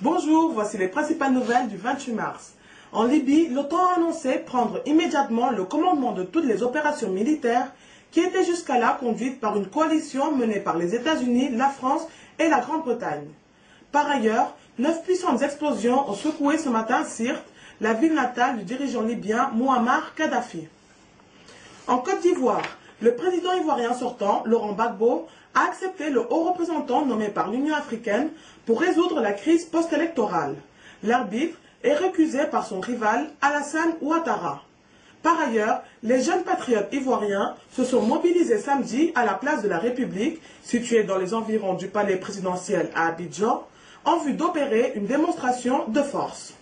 Bonjour, voici les principales nouvelles du 28 mars. En Libye, l'OTAN a annoncé prendre immédiatement le commandement de toutes les opérations militaires qui étaient jusqu'à là conduites par une coalition menée par les États-Unis, la France et la Grande-Bretagne. Par ailleurs, 9 puissantes explosions ont secoué ce matin Sirte, la ville natale du dirigeant libyen Mouammar Kadhafi. En Côte d'Ivoire, le président ivoirien sortant, Laurent Gbagbo, a accepté le haut représentant nommé par l'Union africaine pour résoudre la crise post-électorale. L'arbitre est récusé par son rival Alassane Ouattara. Par ailleurs, les jeunes patriotes ivoiriens se sont mobilisés samedi à la place de la République, située dans les environs du palais présidentiel à Abidjan, en vue d'opérer une démonstration de force.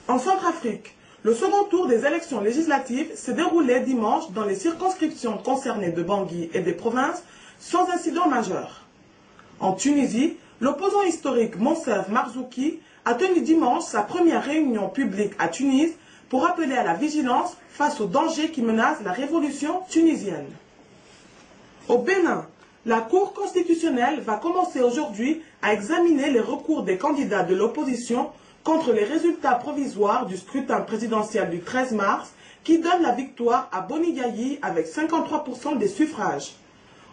En Centrafrique, le second tour des élections législatives s'est déroulé dimanche dans les circonscriptions concernées de Bangui et des provinces sans incident majeur. En Tunisie, l'opposant historique Monsef Marzouki a tenu dimanche sa première réunion publique à Tunis pour appeler à la vigilance face aux dangers qui menacent la révolution tunisienne. Au Bénin, la Cour constitutionnelle va commencer aujourd'hui à examiner les recours des candidats de l'opposition contre les résultats provisoires du scrutin présidentiel du 13 mars qui donne la victoire à Boni Gayi avec 53% des suffrages.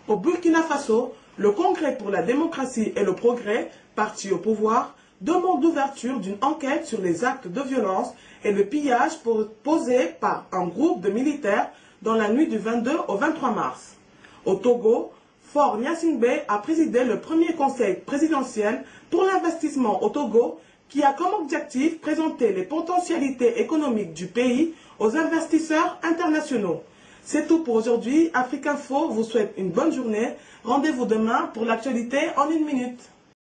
Au Burkina Faso, le Congrès pour la démocratie et le progrès, parti au pouvoir, demande l'ouverture d'une enquête sur les actes de violence et le pillage posés par un groupe de militaires dans la nuit du 22 au 23 mars. Au Togo, Faure Gnassingbé a présidé le premier conseil présidentiel pour l'investissement au Togo qui a comme objectif présenter les potentialités économiques du pays aux investisseurs internationaux. C'est tout pour aujourd'hui. Afrique Info vous souhaite une bonne journée. Rendez-vous demain pour l'actualité en 1 minute.